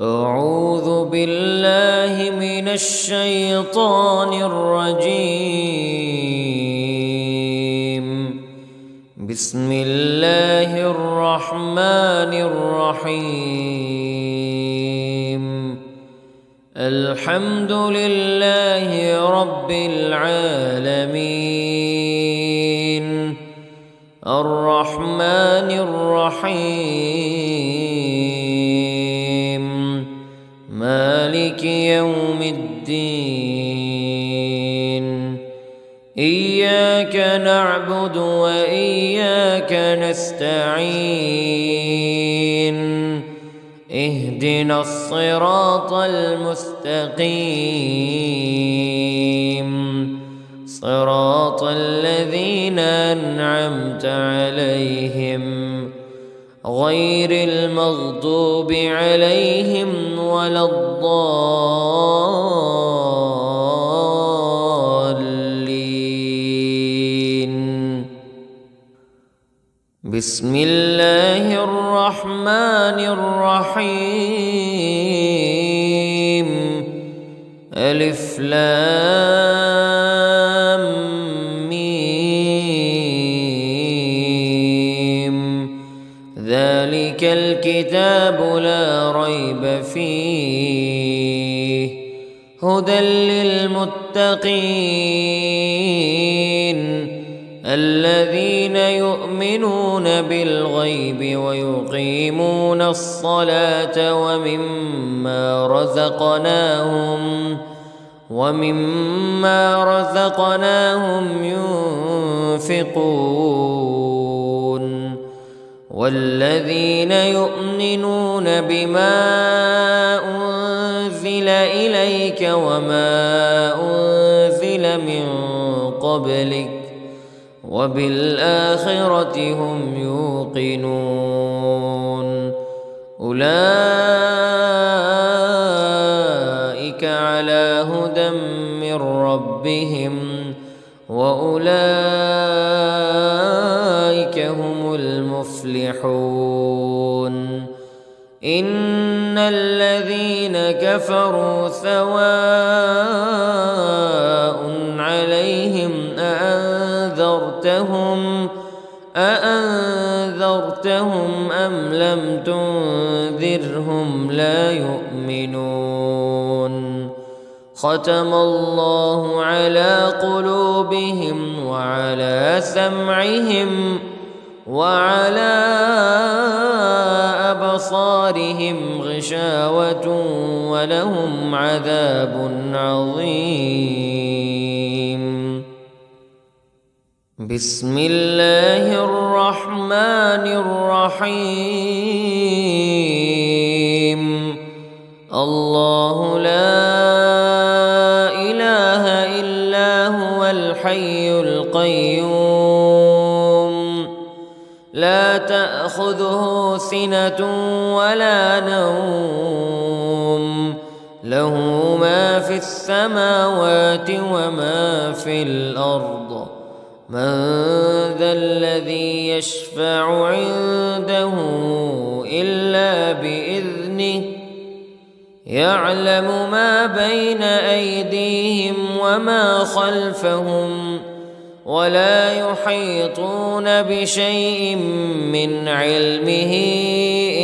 أعوذ بالله من الشيطان الرجيم. بسم الله الرحمن الرحيم. الحمد لله رب العالمين الرحمن الرحيم مالك يوم الدين. إياك نعبد وإياك نستعين. اهدنا الصراط المستقيم صراط الذين أنعمت عليهم غير المغضوب عليهم ولا الضالين. بسم الله الرحمن الرحيم. ألف لام ميم. ذلك الكتاب لا ريب فيه هدى للمتقين الذين يؤمنون بالغيب ويقيمون الصلاة ومما رزقناهم ينفقون. والذين يؤمنون بما أنزل إليك وما أنزل من قبلك وبالآخرة هم يوقنون. أولئك على هدى من ربهم وأولئك هم المفلحون. إن الذين كفروا سواء عليهم أأنذرتهم أم لم تنذرهم لا يؤمنون. ختم الله على قلوبهم وعلى سمعهم وعلى أبصارهم غشاوة ولهم عذاب عظيم. بسم الله الرحمن الرحيم. الله لا إله إلا هو الحي القيوم لا تأخذه سنة ولا نوم له ما في السماوات وما في الأرض. من ذا الذي يشفع عنده إلا بإذنه يعلم ما بين أيديهم وما خلفهم ولا يحيطون بشيء من علمه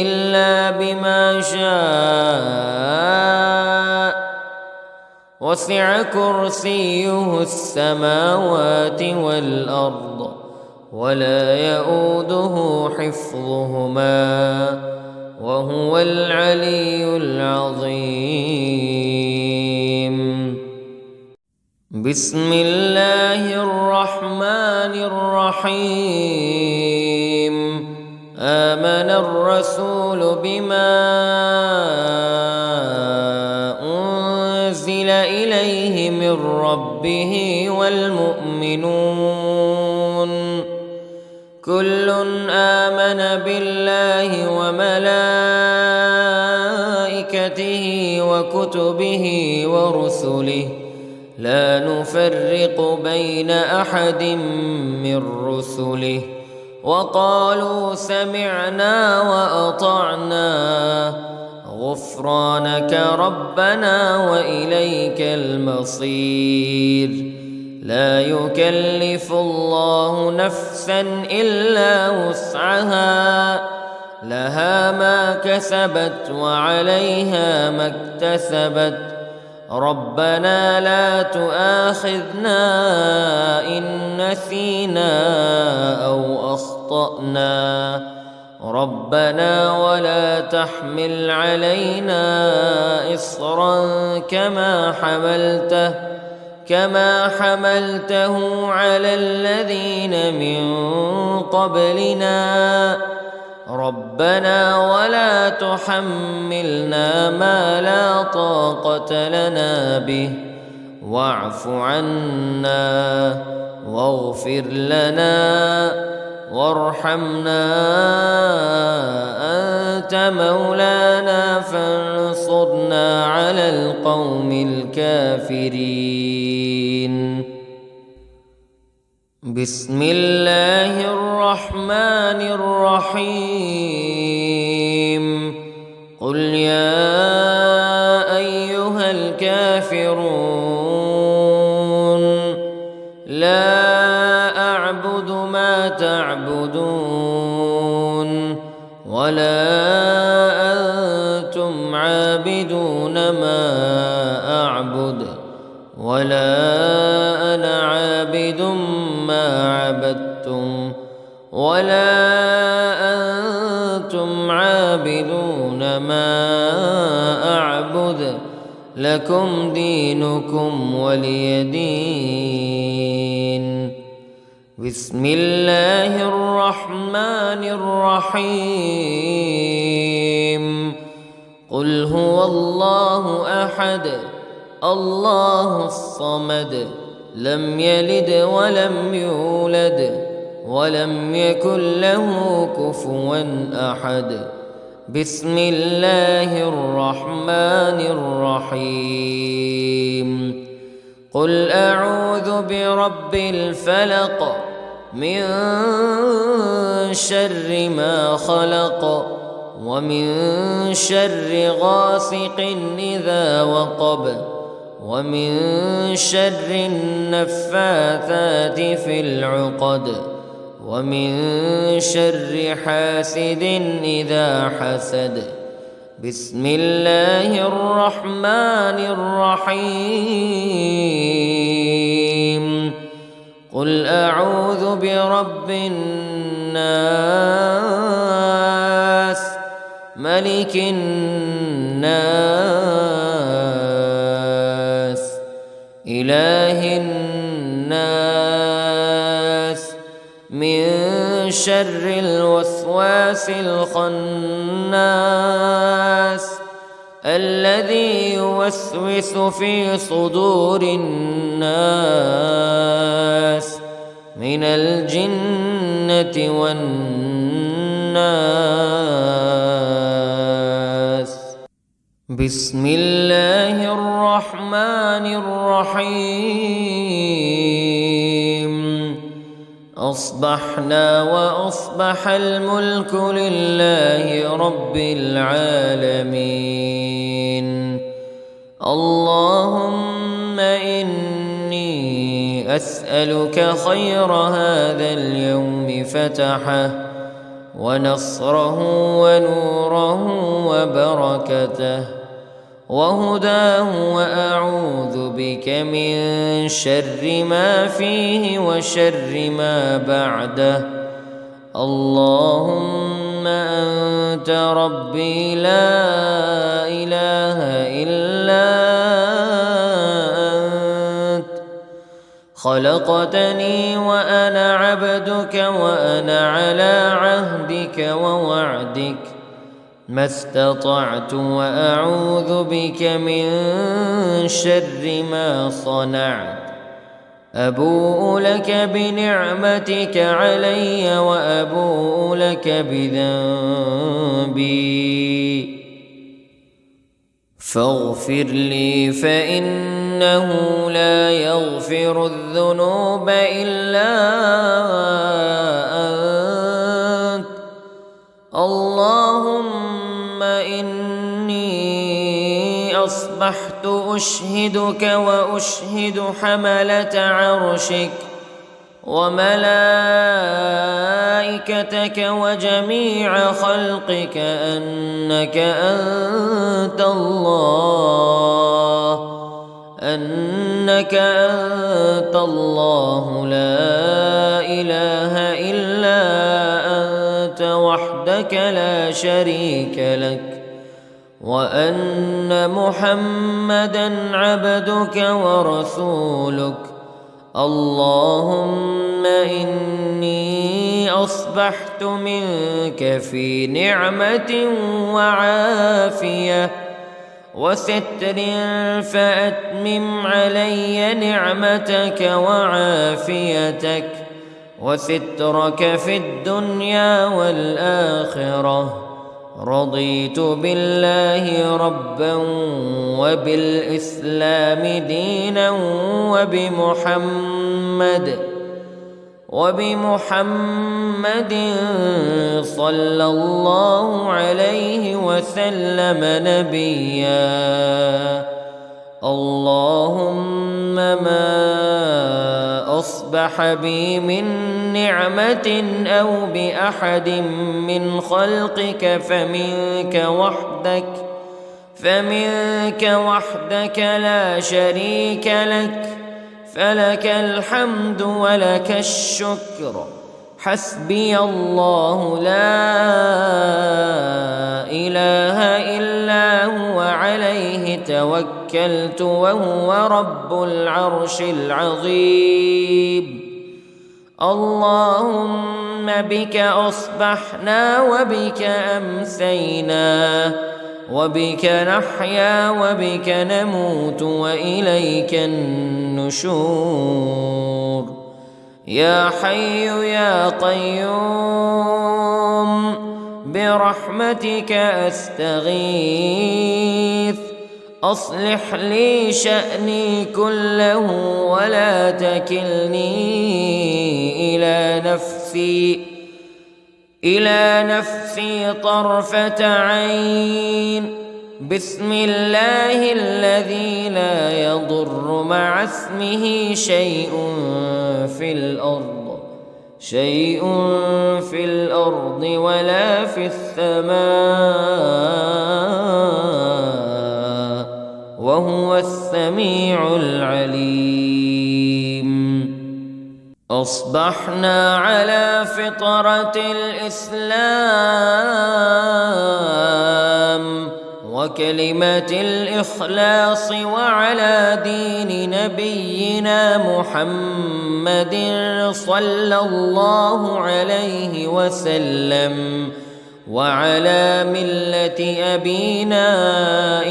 إلا بما شاء. وسع كرسيه السماوات والأرض ولا يؤوده حفظهما وهو العلي العظيم. بسم الله الرحمن الرحيم. آمن الرسول بما أنزل إليه من ربه والمؤمنون كل آمن بالله وملائكته وكتبه ورسله لا نفرق بين أحد من رسله وقالوا سمعنا وأطعنا غفرانك ربنا وإليك المصير. لا يكلف الله نفسا إلا وسعها، لها ما كسبت وعليها ما اكتسبت. ربنا لا تؤاخذنا إن نسينا أو أخطأنا. ربنا ولا تحمل علينا إصرا كما حملته على الذين من قبلنا. ربنا ولا تحملنا ما لا طاقة لنا به، واعف عنا واغفر لنا وارحمنا، أنت مولانا فانصرنا على القوم الكافرين. بسم الله الرحمن الرحيم. قل يا أيها الكافرون لا أعبد ما تعبدون ولا أنتم عابدون ما أعبد ولا أنا عابد ما عبدتم ولا أنتم عابدون ما أعبد، لكم دينكم ولي دين. بسم الله الرحمن الرحيم. قل هو الله أحد الله الصمد، لم يلد ولم يولد ولم يكن له كفوا أحد. بسم الله الرحمن الرحيم. قل أعوذ برب الفلق من شر ما خلق ومن شر غاسق إذا وقب ومن شر النفاثات في العقد ومن شر حاسد إذا حسد. بسم الله الرحمن الرحيم. قل أعوذ برب الناس ملك الناس إله الناس من شر الوسواس الخناس الذي يوسوس في صدور الناس من الجنة والناس. بسم الله الرحمن الرحيم. أصبحنا وأصبح الملك لله رب العالمين. اللهم إني أسألك خير هذا اليوم فتحه ونصره ونوره وبركته وهداه، وأعوذ بك من شر ما فيه وشر ما بعده. اللهم أنت ربي لا إله إلا أنت، خلقتني وأنا عبدك وأنا على عهدك ووعدك ما استطعت، وأعوذ بك من شر ما صنعت. أبوء لك بنعمتك علي وأبوء لك بذنبي فاغفر لي، فإنه لا يغفر الذنوب إلا أنت. اللهم إني أصبحت أشهدك وأشهد حملة عرشك وملائكتك وجميع خلقك أنك أنت الله لا إله إلا أنت وحدك لا شريك لك، وأن محمدًا عبدك ورسولك. اللهم إني أصبحت منك في نعمة وعافية وستر، فأتمم علي نعمتك وعافيتك وسترك في الدنيا والآخرة. رضيت بالله ربا وبالإسلام دينا وبمحمد صلى الله عليه وسلم نبيا. اللهم ما أصبح بي من نعمة أو بأحد من خلقك فمنك وحدك لا شريك لك، فلك الحمد ولك الشكر. حسبي الله لا إله إلا هو عليه توكلت وهو رب العرش العظيم. اللهم بك أصبحنا وبك أمسينا وبك نحيا وبك نموت وإليك النشور. يا حي يا قيوم برحمتك أستغيث، أصلح لي شأني كله ولا تكلني إلى نفسي طرفة عين. بسم الله الذي لا يضر مع اسمه شيء في الأرض ولا في السماء، وهو السميع العليم. أصبحنا على فطرة الإسلام وكلمة الإخلاص وعلى دين نبينا محمد صلى الله عليه وسلم وعلى ملة أبينا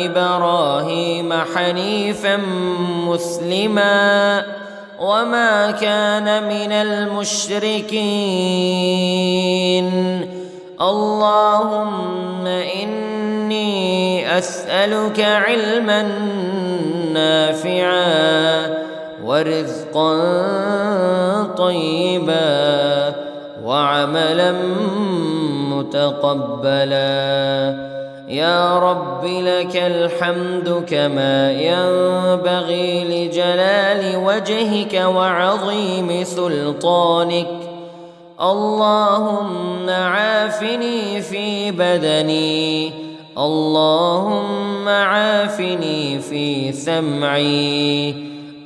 إبراهيم حنيفا مسلما وما كان من المشركين. اللهم إني أسألك علما نافعا ورزقا طيبا وعملا متقبلا. يا رب لك الحمد كما ينبغي لجلال وجهك وعظيم سلطانك. اللهم عافني في بدني، اللهم عافني في سمعي،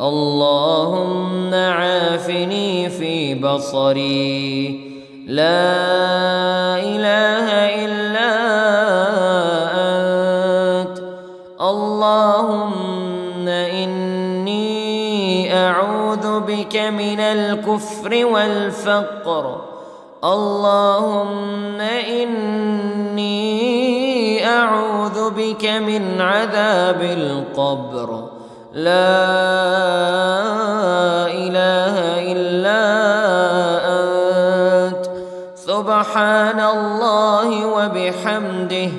اللهم عافني في بصري. لا إله إلا أنت. اللهم إني أعوذ بك من الكفر والفقر. اللهم إني أعوذ بك من عذاب القبر. لا إله إلا أنت. سبحان الله وبحمده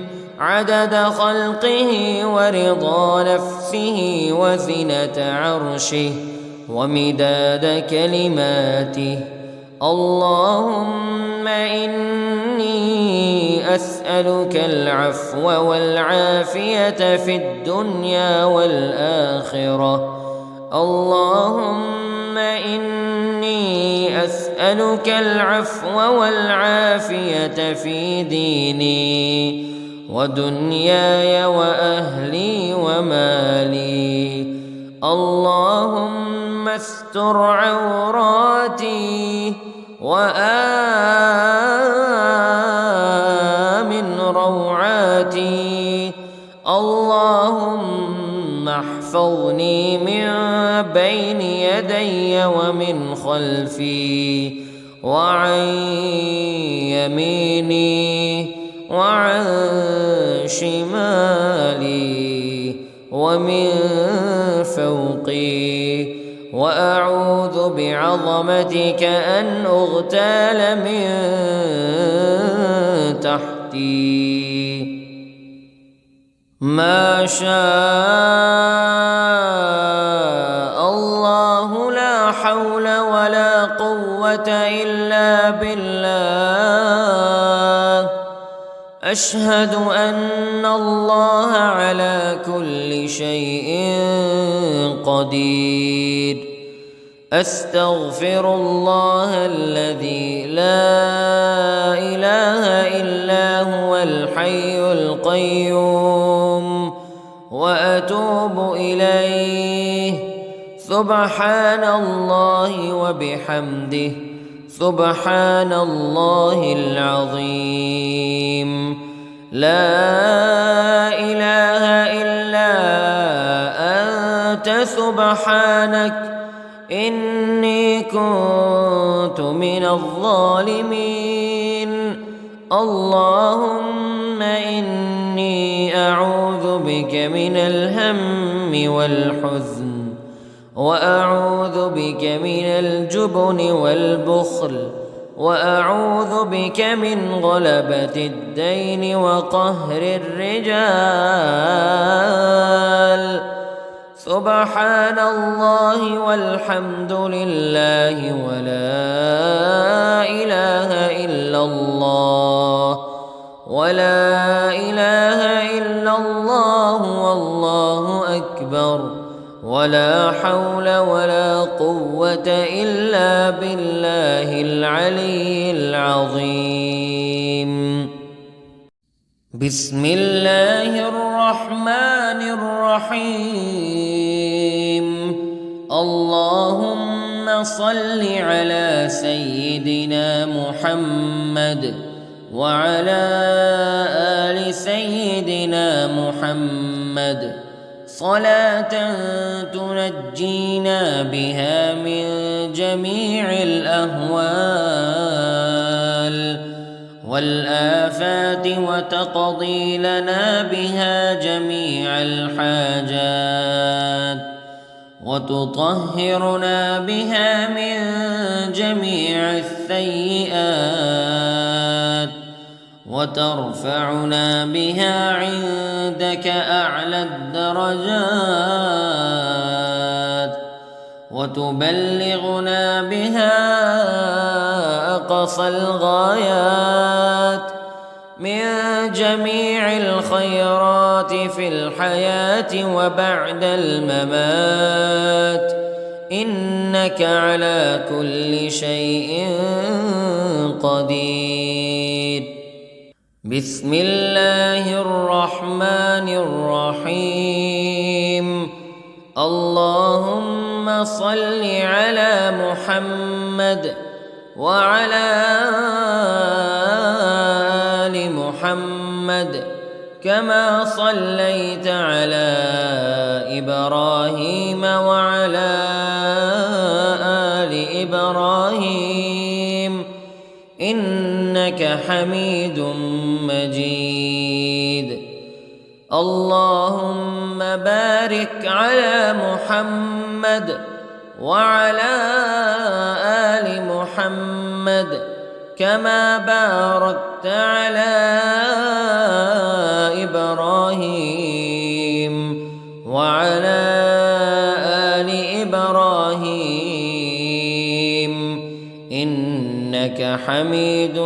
عدد خلقه ورضا نفسه وزنة عرشه ومداد كلماته. اللهم إني أسألك العفو والعافية في الدنيا والآخرة. اللهم إني أسألك العفو والعافية في ديني ودنياي وأهلي ومالي. اللهم استر عوراتي وآمن روعاتي. اللهم احفظني من بين يدي ومن خلفي وعن يميني وعن شمالي ومن فوقي، وأعوذ بعظمتك أن أغتال من تحتي. ما شاء الله لا حول ولا قوة إلا بالله. أشهد أن الله على كل شيء قدير. أستغفر الله الذي لا إله إلا هو الحي القيوم وأتوب إليه. سبحان الله وبحمده، سبحان الله العظيم. لا إله إلا أنت سبحانك إني كنت من الظالمين. اللهم إني أعوذ بك من الهم والحزن، وأعوذ بك من الجبن والبخل، وأعوذ بك من غلبة الدين وقهر الرجال. سبحان الله والحمد لله ولا إله إلا الله، ولا إله إلا الله والله أكبر، ولا حول ولا قوة إلا بالله العلي العظيم. بسم الله الرحمن الرحيم. اللهم صل على سيدنا محمد وعلى آل سيدنا محمد صلاة تنجينا بها من جميع الأهوال والآفات وتقضي لنا بها جميع الحاجات وتطهرنا بها من جميع السيئات وترفعنا بها عندك أعلى الدرجات وتبلغنا بها أقصى الغايات من جميع الخيرات في الحياة وبعد الممات، إنك على كل شيء قدير. بسم الله الرحمن الرحيم. اللهم صل على محمد وعلى آل محمد كما صليت على إبراهيم وعلى آل إبراهيم إنك حميد مجيد. اللهم بارك على محمد وعلى آل محمد كما باركت على إبراهيم وعلى آل إبراهيم إنك حميد